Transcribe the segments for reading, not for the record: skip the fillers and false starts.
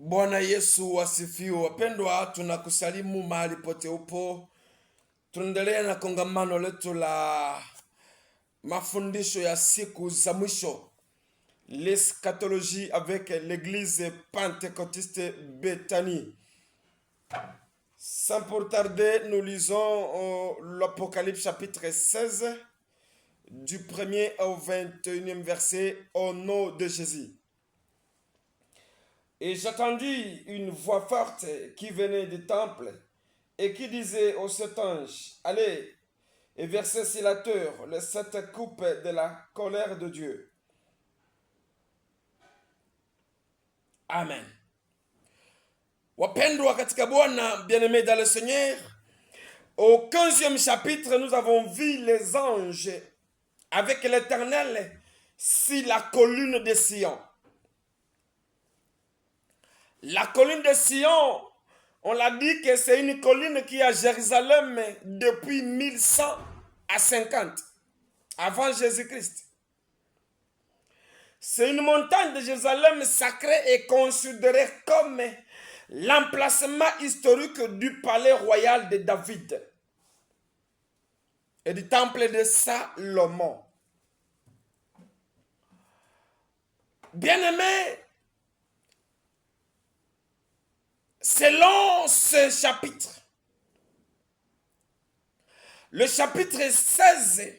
Bwana Yesu wasifiwe. Wapendwa, tunakusalimu mahali pote upo. Tunaendelea na kongamano letu la mafundisho ya siku za mwisho, l'eschatologie avec l'église pentecôtiste Bethany. Sans pour tarder, nous lisons l'Apocalypse chapitre 16 du 1er au 21e verset au nom de Jésus. Et j'entendis une voix forte qui venait du temple et qui disait aux sept anges, allez et versez sur la terre les sept coupes de la colère de Dieu. Amen. Wapendwa katika Bwana, bien-aimés dans le Seigneur, au 15e chapitre, nous avons vu les anges avec l'Éternel sur la colline de Sion. La colline de Sion, on l'a dit que c'est une colline qui est à Jérusalem depuis 1150, avant Jésus-Christ. C'est une montagne de Jérusalem sacrée et considérée comme l'emplacement historique du palais royal de David et du temple de Salomon. Bien-aimés, selon ce chapitre, le chapitre 16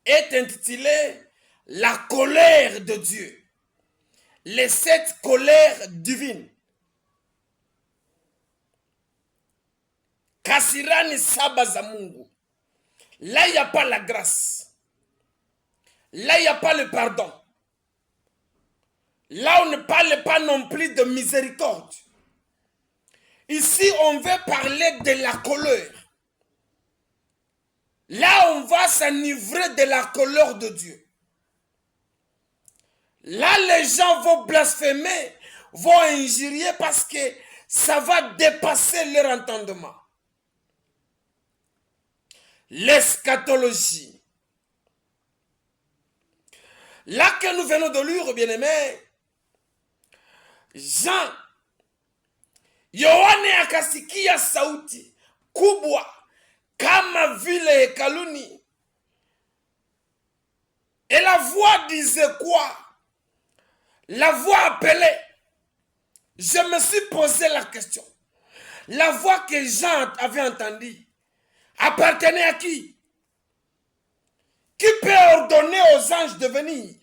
est intitulé « La colère de Dieu », les 7 colères divines. Kasirani saba za Mungu. Là, il n'y a pas la grâce. Là, il n'y a pas le pardon. Là, on ne parle pas non plus de miséricorde. Ici, on veut parler de la colère. Là, on va s'enivrer de la colère de Dieu. Là, les gens vont blasphémer, vont injurier parce que ça va dépasser leur entendement. L'eschatologie. Là que nous venons de lire, bien-aimés, Jean, Yohane akasikia sauti kubwa kama vile hekaluni. Et la voix disait quoi? La voix appelait. Je me suis posé la question. La voix que Jean avait entendue appartenait à qui? Qui peut ordonner aux anges de venir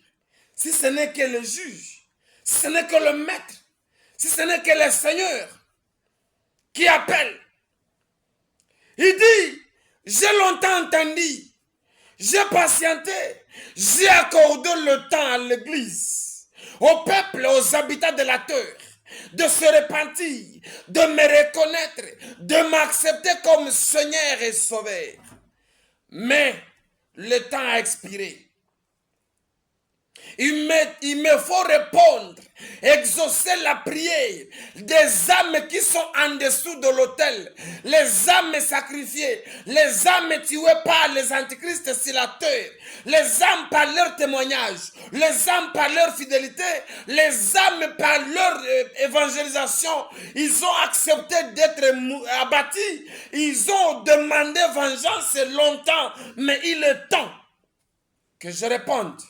si ce n'est que le juge, si ce n'est que le maître, si ce n'est que le Seigneur qui appelle? Il dit, j'ai longtemps entendu, j'ai patienté, j'ai accordé le temps à l'église, au peuple, aux habitants de la terre, de se repentir, de me reconnaître, de m'accepter comme Seigneur et Sauveur. Mais le temps a expiré. Il me faut répondre, exaucer la prière des âmes qui sont en dessous de l'autel, les âmes sacrifiées, les âmes tuées par les antichristes sur la terre, les âmes par leur témoignage, les âmes par leur fidélité, les âmes par leur évangélisation. Ils ont accepté d'être abattus, ils ont demandé vengeance longtemps, mais il est temps que je réponde.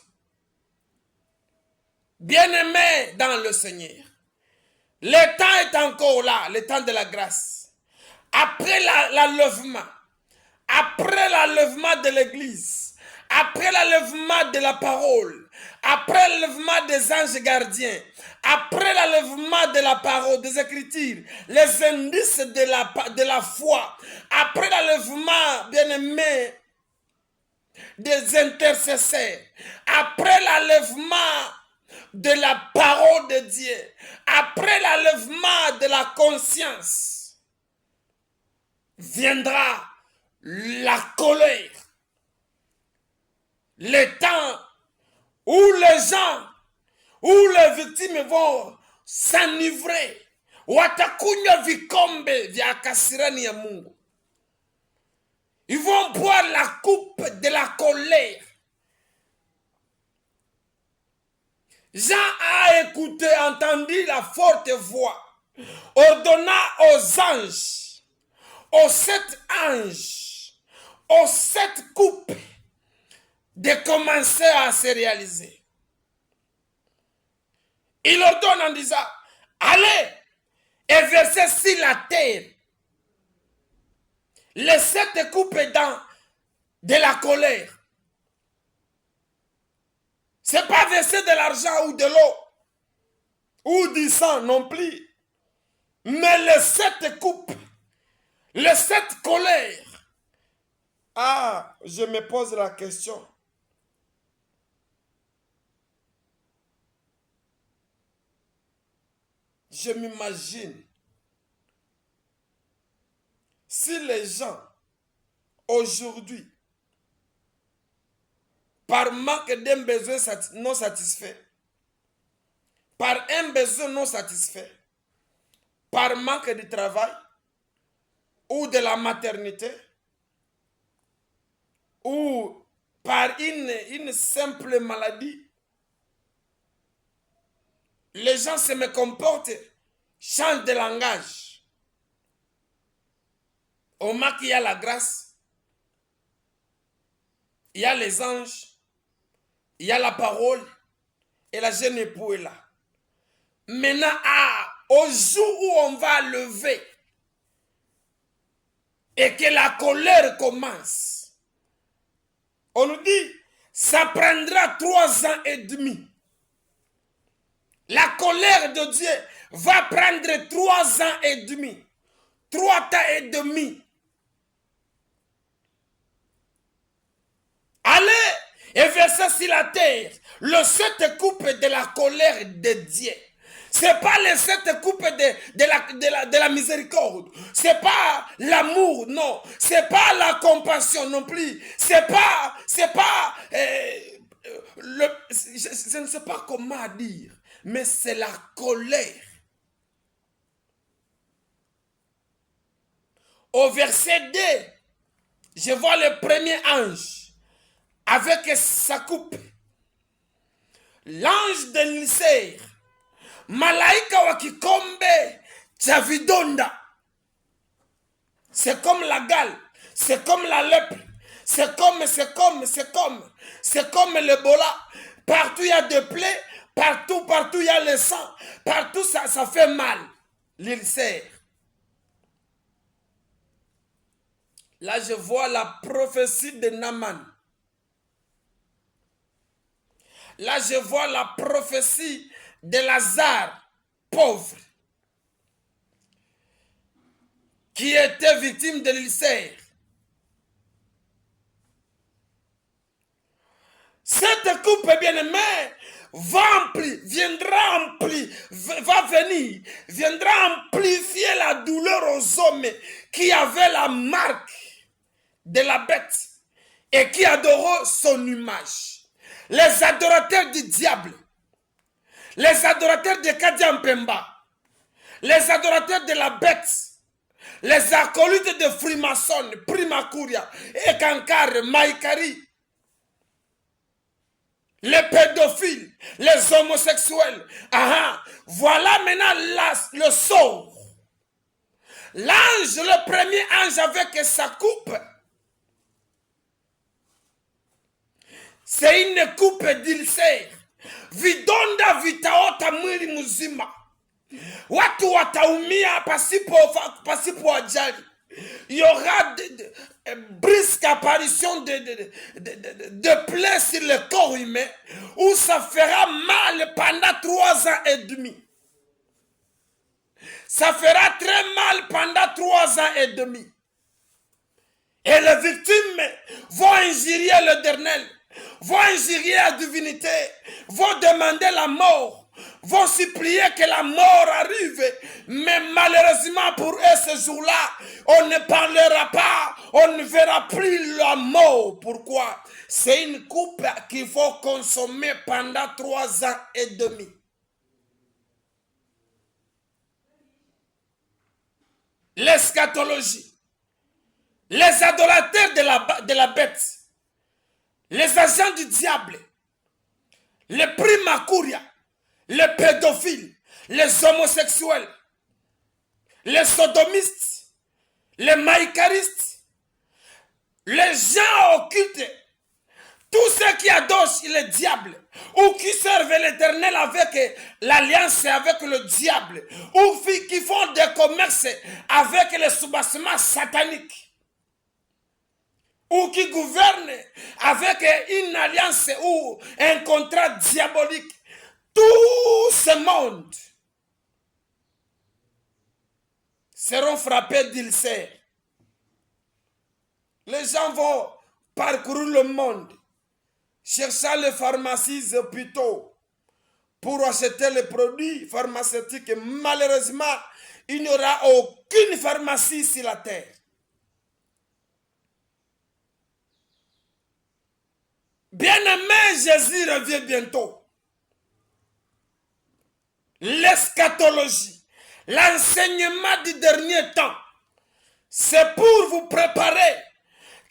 Bien-aimés dans le Seigneur, le temps est encore là, le temps de la grâce. Après l'enlèvement, après l'enlèvement de l'église, après l'enlèvement de la parole, après l'enlèvement des anges gardiens, après l'enlèvement de la parole, des écritures, les indices de la foi, après l'enlèvement, bien-aimés, des intercesseurs, après l'enlèvement de la parole de Dieu, après l'enlèvement de la conscience, viendra la colère. Le temps où les gens, où les victimes vont s'enivrer, watakunywa vikombe vya kasirani ya Mungu. Ils vont boire la coupe de la colère. Jean a écouté, entendu la forte voix ordonna aux anges, aux 7 anges, aux 7 coupes de commencer à se réaliser. Il ordonne en disant, allez et versez sur la terre les 7 coupes de la colère. Ce n'est pas verser de l'argent ou de l'eau ou du sang non plus. Mais les 7 coupes, les 7 colères. Ah, je me pose la question. Je m'imagine si les gens aujourd'hui, par manque d'un besoin non satisfait, par un besoin non satisfait, par manque de travail ou de la maternité, ou par une simple maladie, les gens se me comportent, changent de langage. Au moment qu'il y a la grâce, il y a les anges, il y a la parole, et la jeune époux est là. Maintenant, au jour où on va lever, et que la colère commence, on nous dit, ça prendra 3 ans et demi. La colère de Dieu va prendre 3 ans et demi. 3 ans et demi. Allez et versez sur la terre le 7 coupes de la colère de Dieu. Ce n'est pas les 7 coupes de la miséricorde. Ce n'est pas l'amour, non. Ce n'est pas la compassion non plus. C'est pas je ne sais pas comment dire, mais c'est la colère. Au verset 2, je vois le premier ange avec sa coupe. L'ange de Nisère, malaika wa kikombe cha vidonda. C'est comme la gale, c'est comme la lèpre, c'est comme l'Ebola. Partout il y a des plaies, partout il y a le sang, partout ça fait mal. L'ulcère. Là je vois la prophétie de Naaman. Là, je vois la prophétie de Lazare, pauvre, qui était victime de l'ulcère. Cette coupe bien-aimée va viendra amplifier la douleur aux hommes qui avaient la marque de la bête et qui adoraient son image. Les adorateurs du diable, les adorateurs de Kadia Mpemba, les adorateurs de la bête, les acolytes de Freemason, Primakuria, Ekankare, Maïkari, les pédophiles, les homosexuels. Voilà maintenant le sort. L'ange, le premier ange avec sa coupe, c'est une coupe d'ulcère. Vidonda vitaota mwili mzima. Watu wataumia pasipo ajali. Il y aura de brusques apparitions de plaies sur le corps humain où ça fera mal pendant 3 ans et demi. Ça fera très mal pendant 3 ans et demi. Et les victimes vont injurier l'Éternel, vont injurier la divinité, vont demander la mort, vont supplier que la mort arrive. Mais malheureusement pour eux ce jour-là, on ne parlera pas, on ne verra plus la mort. Pourquoi? C'est une coupe qu'il faut consommer pendant 3 ans et demi. L'eschatologie. Les adorateurs de la bête, les agents du diable, les primakuria, les pédophiles, les homosexuels, les sodomistes, les maïcaristes, les gens occultes, tous ceux qui adorent le diable ou qui servent l'Éternel avec l'alliance avec le diable ou qui font des commerces avec les soubassements sataniques ou qui gouvernent avec une alliance ou un contrat diabolique, tout ce monde seront frappés d'ulcères. Les gens vont parcourir le monde cherchant les pharmacies hôpitaux pour acheter les produits pharmaceutiques. Malheureusement, il n'y aura aucune pharmacie sur la terre. Bien-aimé, Jésus revient bientôt. L'eschatologie, l'enseignement du dernier temps, c'est pour vous préparer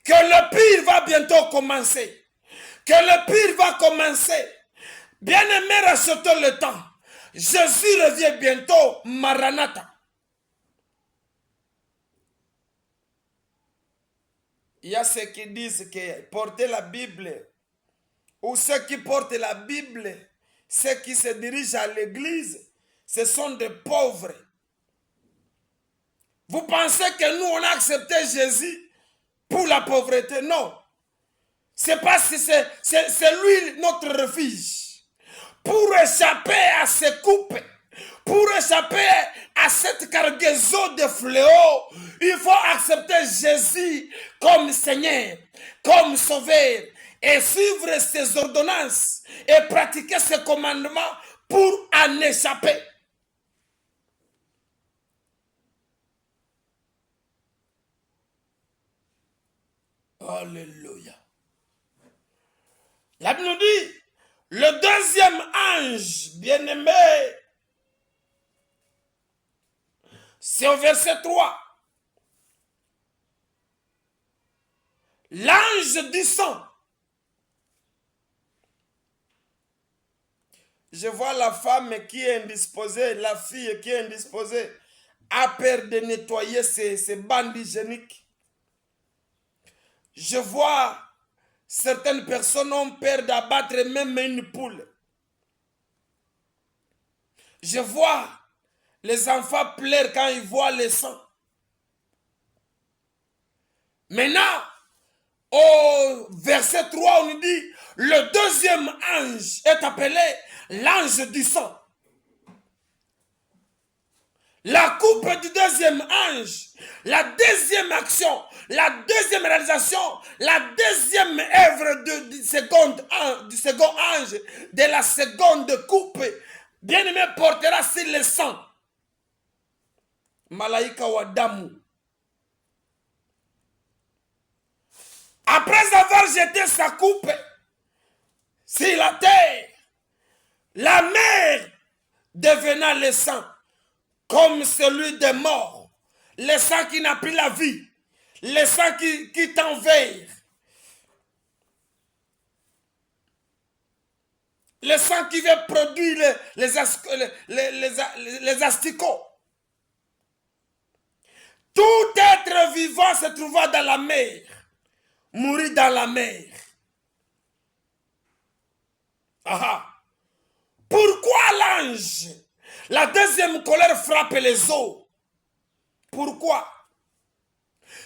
que le pire va bientôt commencer. Que le pire va commencer. Bien-aimé, rachetons le temps. Jésus revient bientôt, Maranatha. Il y a ceux qui disent que porter la Bible, ou ceux qui portent la Bible, ceux qui se dirigent à l'église, ce sont des pauvres. Vous pensez que nous, on a accepté Jésus pour la pauvreté? Non. C'est parce que c'est lui notre refuge. Pour échapper à ces coupes, pour échapper à cette cargaison de fléaux, il faut accepter Jésus comme Seigneur, comme Sauveur, et suivre ses ordonnances et pratiquer ses commandements pour en échapper. Alléluia. La Bible nous dit, le deuxième ange bien-aimé, c'est au verset 3. L'ange du sang. Je vois la femme qui est indisposée, la fille qui est indisposée, a peur de nettoyer ses bandes hygiéniques. Je vois certaines personnes ont peur d'abattre même une poule. Je vois les enfants pleurer quand ils voient le sang. Maintenant, au verset 3, on nous dit, le deuxième ange est appelé l'ange du sang. La coupe du deuxième ange, la deuxième action, la deuxième réalisation, la deuxième œuvre du second ange, de la seconde coupe, bien-aimé, portera sur le sang. Malaïka Wadamu. Après avoir jeté sa coupe sur la terre, la mer devenant le sang, comme celui des morts, le sang qui n'a plus la vie, le sang qui t'envahit, le sang qui veut produire les asticots. Tout être vivant se trouva dans la mer, mourit dans la mer. Aha. Pourquoi l'ange? La deuxième colère frappe les eaux. Pourquoi?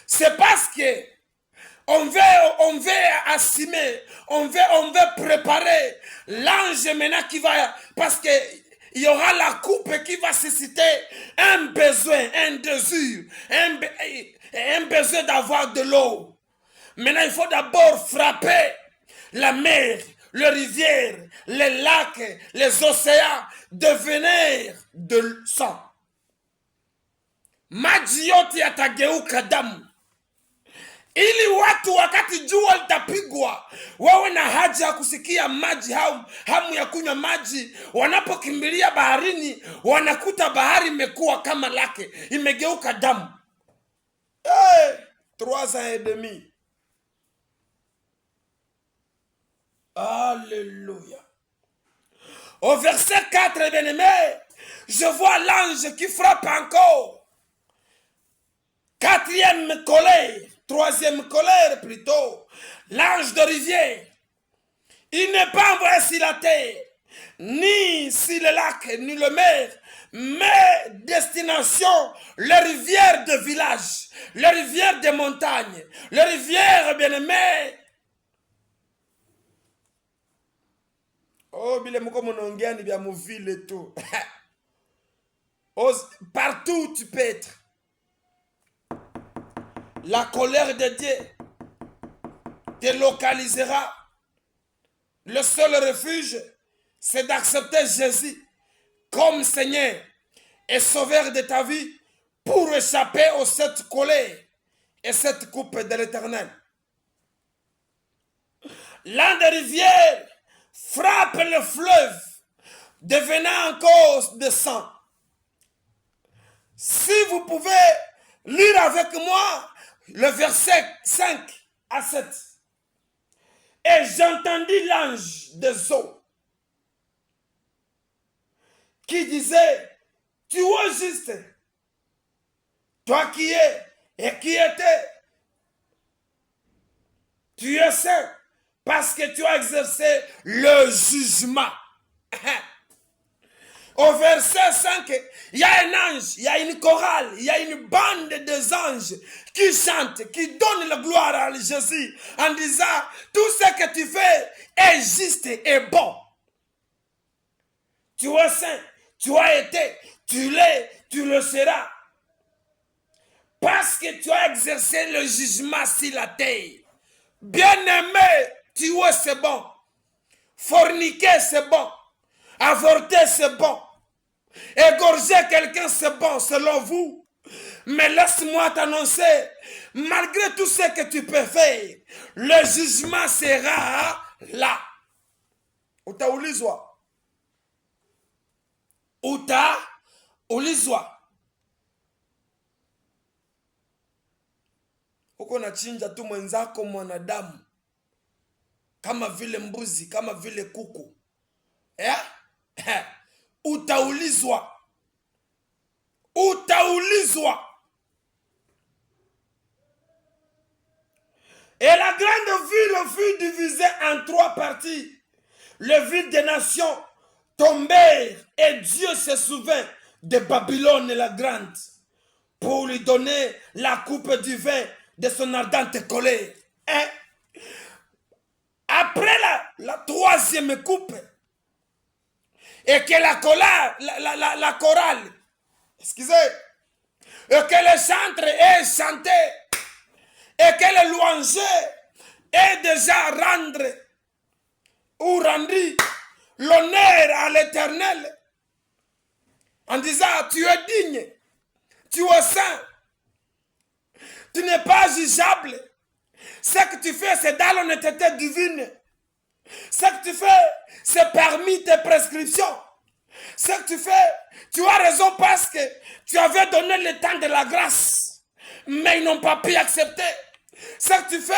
C'est parce que on veut assumer, on veut préparer l'ange maintenant qui va, parce que il y aura la coupe qui va susciter un besoin, un désir, un besoin d'avoir de l'eau. Maintenant, il faut d'abord frapper la mer, les rivières, les lacs, les océans, devenir de sang. Maji yote yatageuka damu. Ili watu wakati jua litapigwa wawe na haja ya kusikia maji, hamu ya kunywa maji, wanapokimbilia baharini wanakuta bahari imekuwa kama lake, imegeuka damu. 3 ans et demi. Alléluia. Au verset 4, bien-aimé, je vois l'ange qui frappe encore Quatrième colère, troisième colère plutôt, l'ange de rivière. Il n'est pas envoyé sur la terre, ni sur le lac, ni le mer, mais destination, les rivières de village, les rivières des montagnes, les rivières bien-aimées. Oh, bile moko monongea ni bia ville et tout. Partout tu peux être. La colère de Dieu te localisera. Le seul refuge, c'est d'accepter Jésus comme Seigneur et Sauveur de ta vie pour échapper à cette colère et cette coupe de l'Éternel. L'un des rivières frappe le fleuve, devenant en cause de sang. Si vous pouvez lire avec moi le verset 5 à 7. Et j'entendis l'ange des eaux qui disait, tu es juste, toi qui es et qui étais, tu es saint parce que tu as exercé le jugement. Au verset 5, il y a un ange, il y a une chorale, il y a une bande des anges qui chantent, qui donnent la gloire à Jésus en disant, tout ce que tu fais est juste et bon. Tu es saint, tu as été, tu l'es, tu le seras. Parce que tu as exercé le jugement sur la terre. Bien-aimé, tu es, c'est bon. Forniquer, c'est bon. Avorter, c'est bon. Égorger quelqu'un, c'est bon, selon vous. Mais laisse-moi t'annoncer, malgré tout ce que tu peux faire, le jugement sera là. Utaulizwa. Utaulizwa. Uko nachinja tu mwenzako mwanadamu kama vile mbuzi, kama vile kuku. Utaulizwa. Utaulizwa. Et la grande ville fut divisée en 3 parties. Les villes des nations tombèrent et Dieu se souvint de Babylone la grande pour lui donner la coupe du vin de son ardente colère. Après la troisième coupe, et que la chorale, excusez, et que le chantre ait chanté, et que le louanger ait déjà rendu l'honneur à l'Éternel, en disant, tu es digne, tu es saint, tu n'es pas jugeable, ce que tu fais, c'est dans l'honnêteté divine. Ce que tu fais, c'est parmi tes prescriptions. Ce que tu fais, tu as raison parce que tu avais donné le temps de la grâce. Mais ils n'ont pas pu accepter. Ce que tu fais,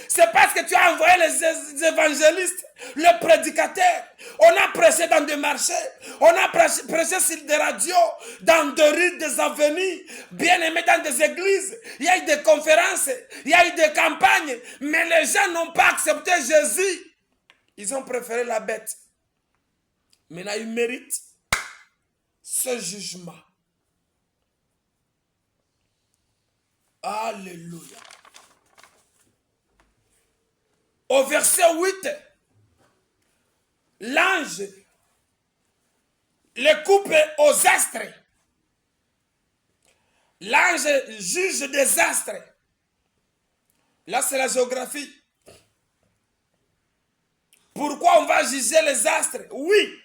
c'est parce que tu as envoyé les évangélistes, les prédicateurs. On a prêché dans des marchés, on a prêché sur des radios, dans des rues, des avenues, bien aimés dans des églises. Il y a eu des conférences, il y a eu des campagnes, mais les gens n'ont pas accepté Jésus. Ils ont préféré la bête. Maintenant, ils méritent ce jugement. Alléluia. Au verset 8, l'ange les coupe aux astres. L'ange juge des astres. Là, c'est la géographie. Pourquoi on va juger les astres? Oui,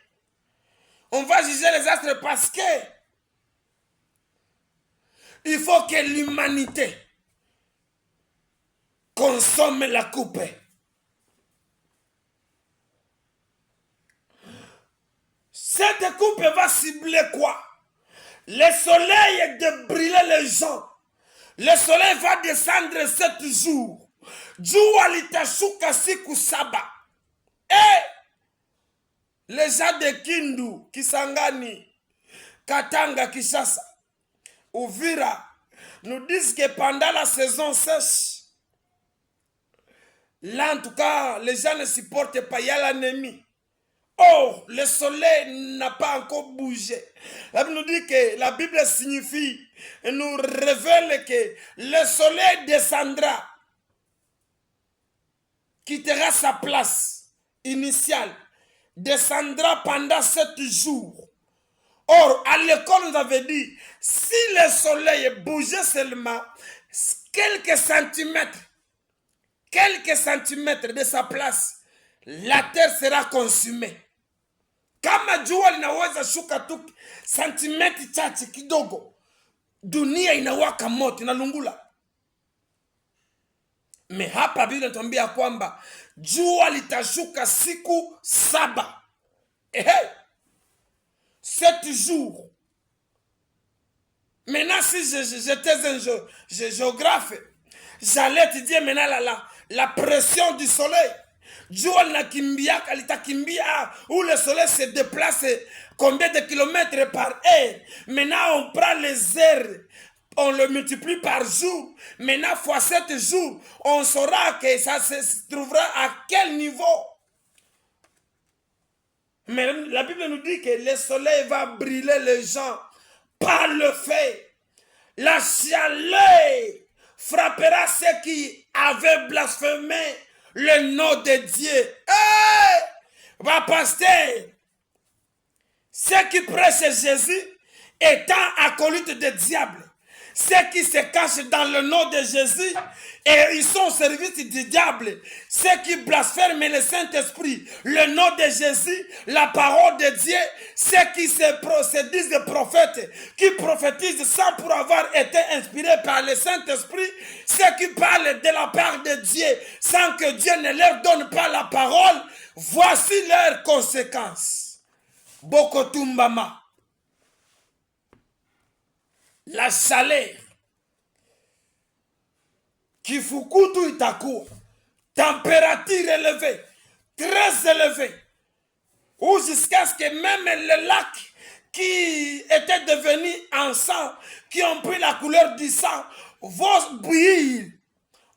on va juger les astres parce que il faut que l'humanité consomme la coupe. Cette coupe va cibler quoi? Le soleil de brûler les gens. Le soleil va descendre 7 jours. Jua litashuka siku 7. Et les gens de Kindu, Kisangani, Katanga, Kishasa, Uvira, nous disent que pendant la saison sèche, là, en tout cas, les gens ne supportent pas, il y a l'anémie. Or, le soleil n'a pas encore bougé. La Bible nous dit que la Bible signifie et nous révèle que le soleil descendra, quittera sa place initiale, descendra pendant 7 jours. Or, à l'école, nous avait dit, si le soleil bougeait seulement quelques centimètres de sa place, la terre sera consumée. Kama jua linaweza shuka tu santimeti chache kidogo, dunia inawaka moto, inalungula. Me hapa Biblia inatuambia kwamba jua litashuka siku 7. 7 jours. Maintenant, si j'étais un géographe, j'allais te dire maintenant la pression du soleil. Jua litakimbia où le soleil se déplace combien de kilomètres par heure. Maintenant, on prend les heures, on le multiplie par jour. Maintenant, fois 7 jours, on saura que ça se trouvera à quel niveau. Mais la Bible nous dit que le soleil va brûler les gens par le feu. La chaleur frappera ceux qui avaient blasphémé le nom de Dieu. Va pasteur, ceux qui prêchent Jésus étant acolytes de diable, ceux qui se cachent dans le nom de Jésus et ils sont au service du diable, ceux qui blasphèment le Saint-Esprit, le nom de Jésus, la parole de Dieu, ceux qui se disent des prophètes, qui prophétisent sans pour avoir été inspirés par le Saint-Esprit, ceux qui parlent de la part de Dieu sans que Dieu ne leur donne pas la parole, voici leurs conséquences. Bokotumbama. La chaleur. Kifukutu itakuwa. Température élevée. Très élevée. Ou jusqu'à ce que même les lacs qui étaient devenus en sang, qui ont pris la couleur du sang, vont bouillir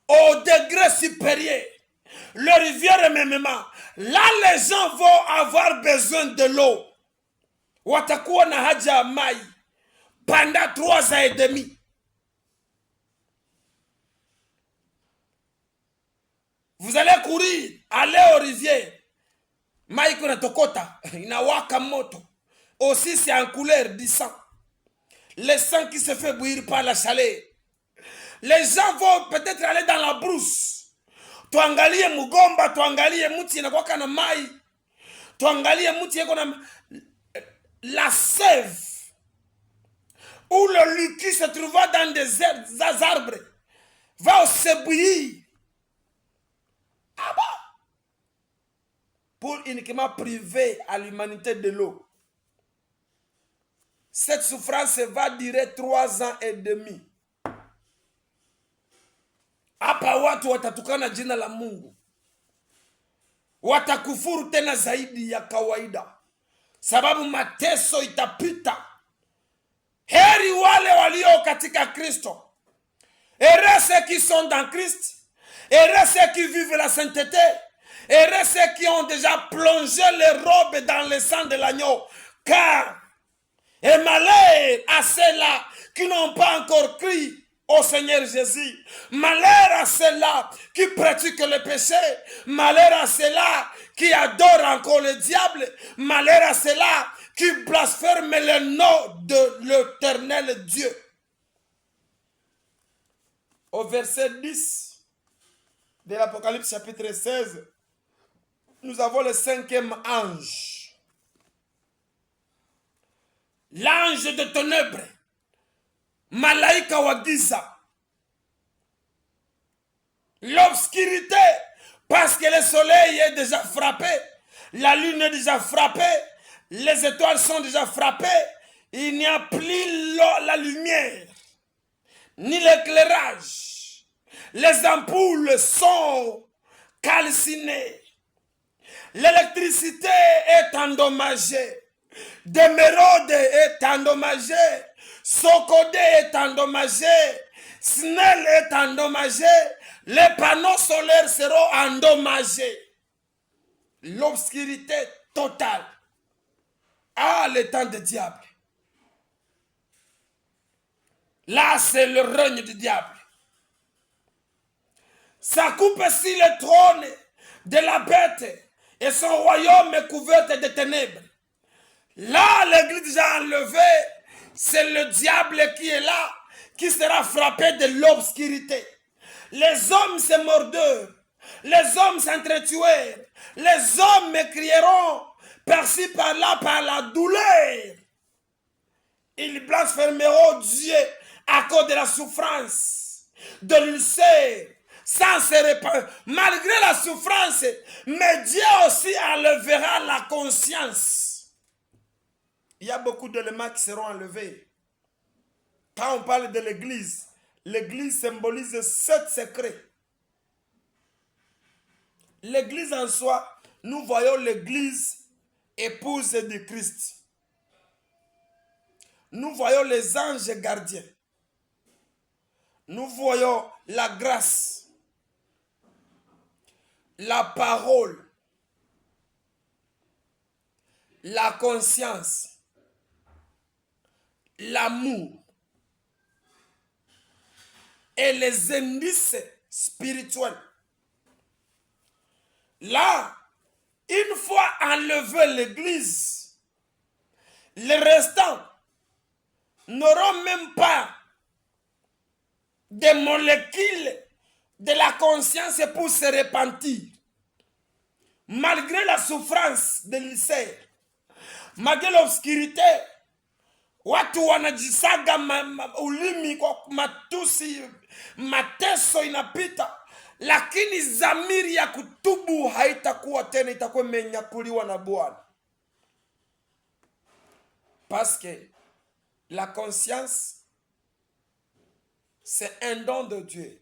au degré supérieur. Le rivière même, là les gens vont avoir besoin de l'eau. Watakuwa na haja ya mai pendant 3 ans et demi. Vous allez courir, aller aux rivières. Mai kuna tokota, inawaka moto. Aussi c'est en couleur du sang. Le sang qui se fait bouillir par la chaleur. Les gens vont peut-être aller dans la brousse. Tuangalie mugomba, tuangalie muti inakuwaka na mai. Tuangalie muti yako na la sève. Où le liquide se trouva dans des arbres. Va se bouillir. Ah bon? Pour uniquement priver à l'humanité de l'eau. Cette souffrance va durer 3 ans et demi. Hapa watu watatukana jina la Mungu. Watakufuru tena zaidi ya kawaida. Sababu mateso itapita. Heri wale walio katika Kristo. Heureux ceux qui sont dans Christ. Heureux ceux qui vivent la sainteté. Heureux ceux qui ont déjà plongé les robes dans le sang de l'agneau. Car, et malheur à ceux-là qui n'ont pas encore cru au Seigneur Jésus. Malheur à ceux-là qui pratiquent le péché. Malheur à ceux-là qui adorent encore le diable. Malheur à ceux-là qui blasphèment le nom de l'Éternel Dieu. Au verset 10 de l'Apocalypse chapitre 16, nous avons le 5e ange. L'ange de ténèbres. Malaika wa giza. L'obscurité, parce que le soleil est déjà frappé, la lune est déjà frappée, les étoiles sont déjà frappées, il n'y a plus la lumière, ni l'éclairage. Les ampoules sont calcinées. L'électricité est endommagée. D'émeraude est endommagée. Sokodé est endommagé, Snell est endommagé, les panneaux solaires seront endommagés. L'obscurité totale. Ah, le temps du diable. Là, c'est le règne du diable. Ça coupe ainsi le trône de la bête et son royaume est couvert de ténèbres. Là, l'église déjà enlevée, c'est le diable qui est là, qui sera frappé de l'obscurité. Les hommes se mordeurs, les hommes s'entretuèrent, les hommes me crieront par-ci par-là par la douleur. Ils blasphémeront Dieu à cause de la souffrance, de l'ulcère, sans se répandre. Malgré la souffrance, mais Dieu aussi enlèvera la conscience. Il y a beaucoup d'éléments qui seront enlevés. Quand on parle de l'église, l'église symbolise 7 secrets. L'église en soi, nous voyons l'église épouse de Christ. Nous voyons les anges gardiens. Nous voyons la grâce, la parole, la conscience, l'amour et les indices spirituels. Là, une fois enlevé l'église, les restants n'auront même pas des molécules de la conscience pour se repentir. Malgré la souffrance de l'ulcère, malgré l'obscurité, watu wanajisaga ulimi kwa matusi, mateso inapita, lakini zamiri ya kutubu haitakuwa tena, itakuwa imenyakuliwa na Bwana. Parce que la conscience, c'est un don de Dieu.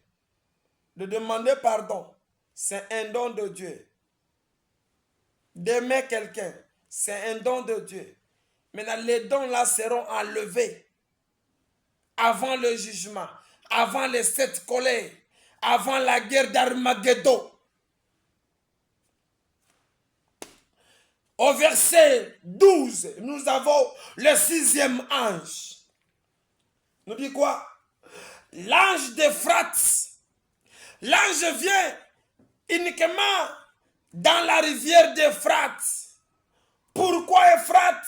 De demander pardon, c'est un don de Dieu. D'aimer quelqu'un, c'est un don de Dieu. Maintenant, les dons là seront enlevés avant le jugement, avant les 7 colères, avant la guerre d'Armageddon. Au verset 12, nous avons le 6e ange. Nous dit quoi? L'ange d'Euphrate. L'ange vient uniquement dans la rivière d'Euphrate. Pourquoi Euphrate?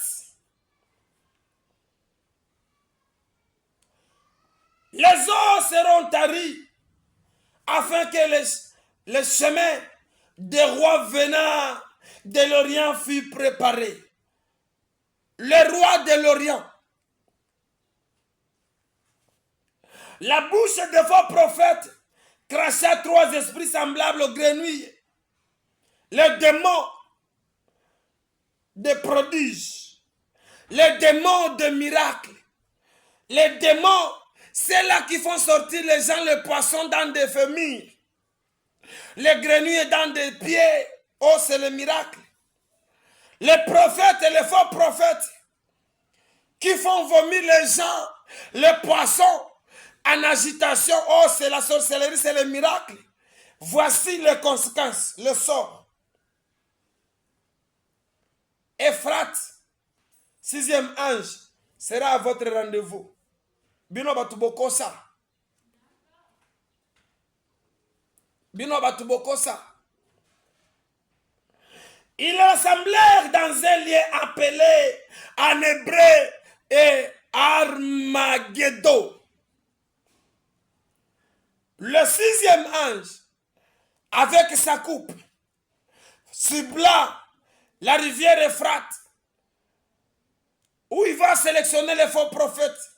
Les eaux seront taries afin que le chemin des rois venant de l'Orient fût préparé. Le roi de l'Orient. La bouche de vos prophètes cracha 3 esprits semblables aux grenouilles. Les démons de prodiges, les démons de miracles, les démons, c'est là qui font sortir les gens, les poissons dans des familles, les grenouilles dans des pieds. Oh, c'est le miracle. Les prophètes et les faux prophètes qui font vomir les gens, les poissons en agitation. Oh, c'est la sorcellerie, c'est le miracle. Voici les conséquences, le sort. Euphrate, 6e ange, sera à votre rendez-vous. Bino batubokosa. Bino batubokosa. Ils rassemblèrent dans un lieu appelé en hébreu et Armageddon. Le 6e ange, avec sa coupe, cibla la rivière Euphrate, où il va sélectionner les faux prophètes,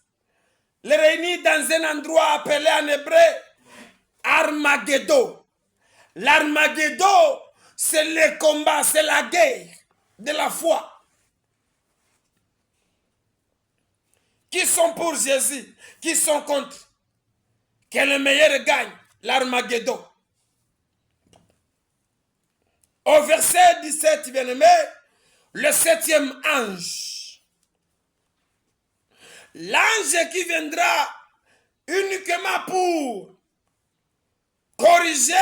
les réunir dans un endroit appelé en hébreu Armageddon. L'Armageddon, c'est le combat, c'est la guerre de la foi. Qui sont pour Jésus, qui sont contre. Que le meilleur gagne, l'Armageddon. Au verset 17, bien aimé, le 7e ange. L'ange qui viendra uniquement pour corriger,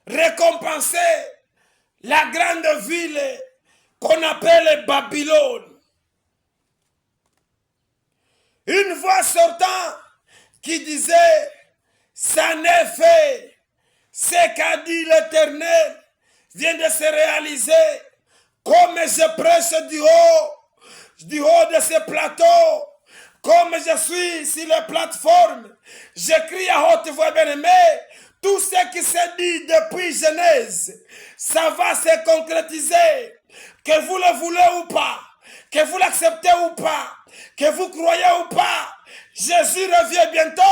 récompenser la grande ville qu'on appelle Babylone. Une voix sortant qui disait, ça n'est fait, ce qu'a dit l'Éternel vient de se réaliser, comme je prêche du haut de ce plateau, comme je suis sur les plateformes, j'écris à haute voix, bien-aimé, tout ce qui s'est dit depuis Genèse, ça va se concrétiser, que vous le voulez ou pas, que vous l'acceptez ou pas, que vous croyez ou pas, Jésus revient bientôt.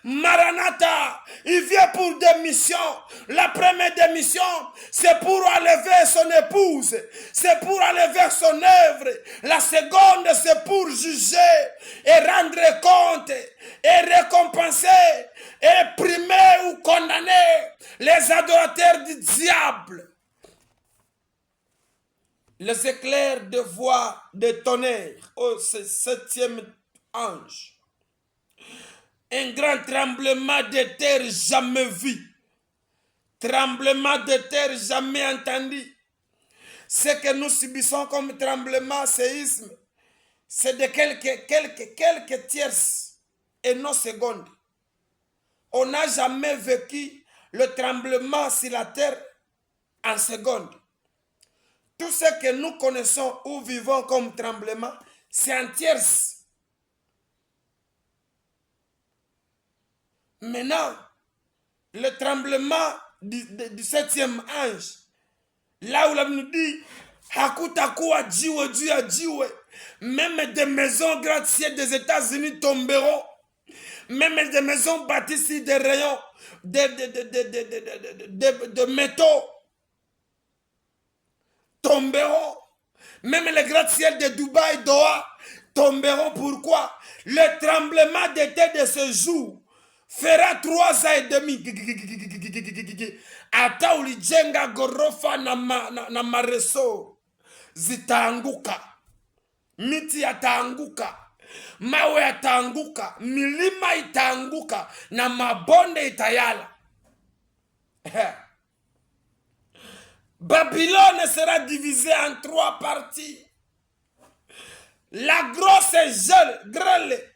Maranatha, il vient pour des missions. La première des missions, c'est pour enlever son épouse, c'est pour enlever son œuvre. La seconde, c'est pour juger et rendre compte et récompenser et primer ou condamner les adorateurs du diable. Les éclairs de voix de tonnerre au septième ange. Un grand tremblement de terre jamais vu. Tremblement de terre jamais entendu. Ce que nous subissons comme tremblement, séisme, c'est de quelques tierces et non secondes. On n'a jamais vécu le tremblement sur la terre en secondes. Tout ce que nous connaissons ou vivons comme tremblement, c'est en tierces. Maintenant, le tremblement du septième ange, là où la Bible nous dit, Hakutakuwa jiwe juu ya jiwe, même des maisons gratte-ciel des États-Unis tomberont, même des maisons bâties sur des rayons de métaux tomberont, même les gratte-ciel de Dubaï, Doha tomberont. Pourquoi? Le tremblement de terre de ce jour fera 3 ans et demi. Ata ulijenga gorofa na mareso zitaanguka, miti yataanguka, mawe yataanguka, milima itaanguka na mabonde itayala. Babylone sera divisée en 3 parties. La grosse grêle.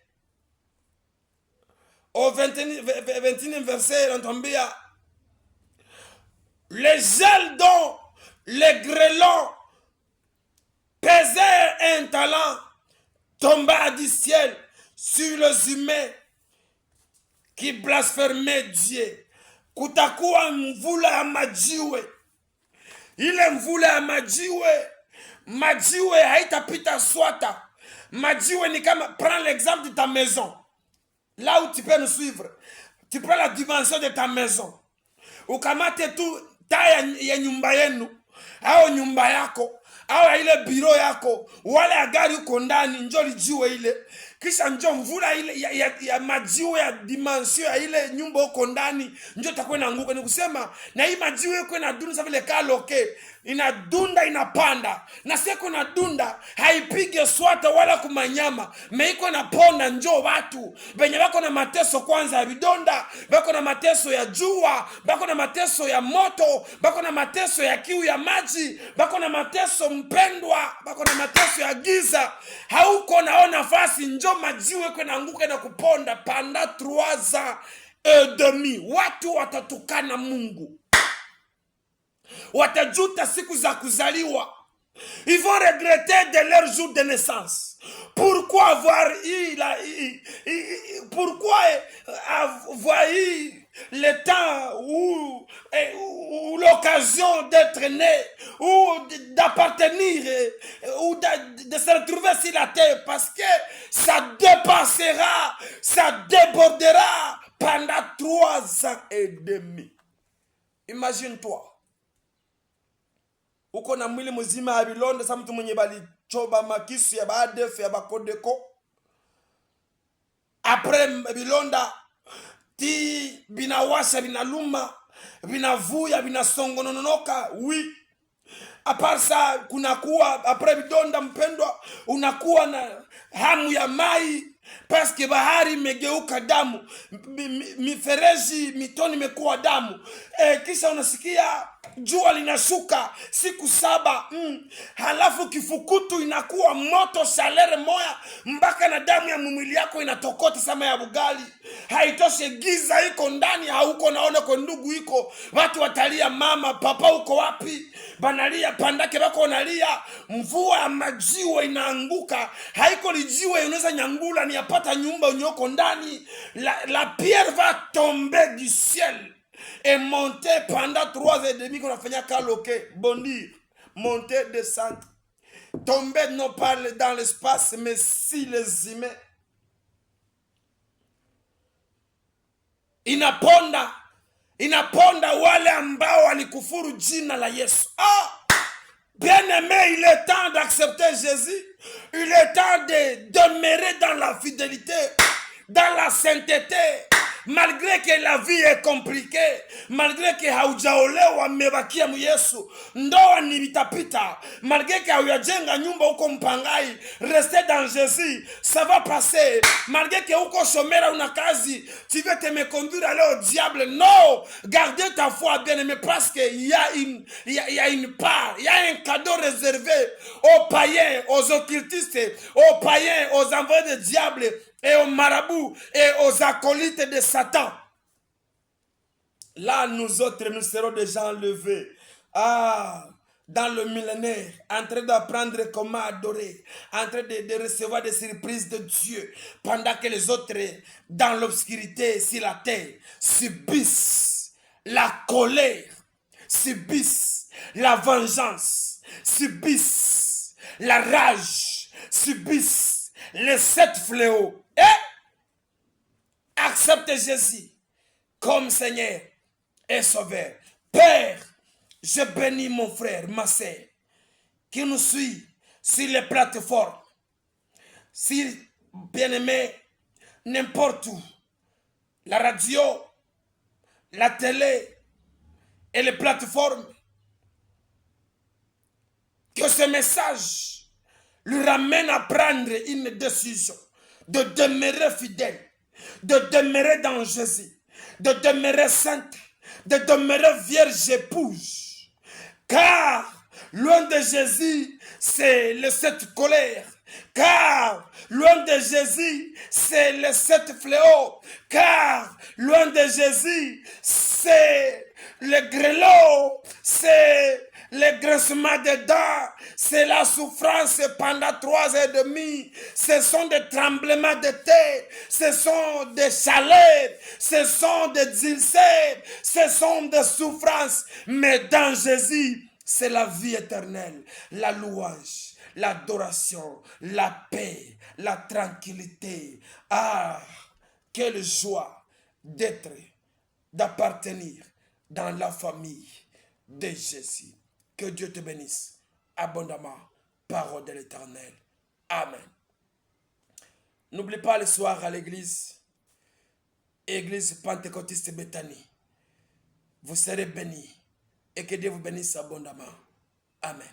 Au 21e verset, on tombe à les gels dont les grêlons pesaient un talent tomba du ciel sur les humains qui blasphémaient Dieu. Kutakuwa mvula ya majiwe. Ile mvula ya majiwe, majiwe haitapita swata. Majiwe ni kama, prends l'exemple de ta maison. Là où tu peux nous suivre, tu prends la dimension de ta maison. Ukamate tu taya ya nyumba yenu, au nyumba yako, au ile biro yako, wale agari uko ndani, njo lijiwe ile. Kisha njo mvula ile ya majiwe ya dimension ya ile nyumba uko ndani, njo takuwa inaanguka. Ni kusema, na hii majiwe yuko inadunda sa vile kaloke, inadunda inapanda. Na seko inadunda, haipige swata wala kumanyama, meiko inaponda. Njo watu benye bako na mateso kwanza ya vidonda, bako na mateso ya jua, bako na mateso ya moto, bako na mateso ya kiu ya maji, bako na mateso mpendwa, bako na mateso ya giza. Hauko naona nafasi, njo majiwe kwa naanguka na kuponda panda 3 ans et demi. Watu watatukana Mungu, watajuta siku za kuzaliwa. Ils vont regretter de leur jour de naissance. Pourquoi avoir eu le temps ou l'occasion d'être né ou d'appartenir ou de se retrouver sur la terre? Parce que ça dépassera, ça débordera pendant 3 ans et demi. Imagine-toi. Uko na mwili mzima ya bilonda, sa mtu mwenye bali choba makisu ya baadef ya bakodeko. Après bilonda, ti binawasha, binaluma, binavuya, binasongononoka. Oui, Apart ça, kunakuwa après vidonda mpendwa, unakuwa na hamu ya mai paske bahari imegeuka damu, mifereji mitoni imekuwa damu. Kisha unasikia jua linashuka siku 7, halafu kifukutu inakuwa moto shalere moya mpaka na damu ya mwili yako inatokota sama ya bugali. Haitoshe, giza iko ndani, hauko naona kwa ndugu iko watu watalia, mama papa uko wapi, banalia pandake bako wanalia. Mvua ya majiwe inaanguka, haiko lijiwe unaweza nyangula ni yapata nyumba unyoko ndani. La pierre va tomber du ciel et monter pendant 3h30 qu'on a fait un caloquet, bondir, monter, descendre, tomber non pas dans l'espace, mais si les humains. Inaponda wale ambao walikufuru jina la Yesu. Bien-aimé, il est temps d'accepter Jésus. Il est temps de demeurer dans la fidélité, dans la sainteté. Malgré que la vie est compliquée, malgré que haujaolewa mmebakia mu Yesu, ndoa ni vitapita, malgré que haujajenga nyumba uko mpangai, restez dans Jésus, ça va passer. Malgré que uko chômeur una kazi, tu veux te me conduire aller au diable, non, gardez ta foi, bien-aimé, parce qu'il y a une part, il y a un cadeau réservé aux païens, aux occultistes, aux païens, aux envoyés de diable, et aux marabouts et aux acolytes de Satan. Là, nous autres, nous serons déjà enlevés. Dans le millénaire, en train d'apprendre comment adorer, en train de recevoir des surprises de Dieu, pendant que les autres, dans l'obscurité sur la terre, subissent la colère, subissent la vengeance, subissent la rage, subissent les 7 fléaux. Accepte Jésus comme Seigneur et Sauveur. Père, je bénis mon frère, ma sœur, qui nous suit sur les plateformes, si bien-aimé, n'importe où, la radio, la télé et les plateformes, que ce message lui ramène à prendre une décision de demeurer fidèle, de demeurer dans Jésus, de demeurer sainte, de demeurer vierge épouse. Car loin de Jésus, c'est cette colère. Car loin de Jésus, c'est les 7 fléaux. Car loin de Jésus, c'est le grelot, c'est le grincement des dents, c'est la souffrance pendant 3h30. Ce sont des tremblements de terre, ce sont des chaleurs, ce sont des ulcères, ce sont des souffrances. Mais dans Jésus, c'est la vie éternelle, la louange, l'adoration, la paix, la tranquillité. Quelle joie d'être, d'appartenir dans la famille de Jésus. Que Dieu te bénisse abondamment. Parole de l'Éternel. Amen. N'oublie pas le soir à l'église, église pentecôtiste Bethanie. Vous serez bénis et que Dieu vous bénisse abondamment. Amen.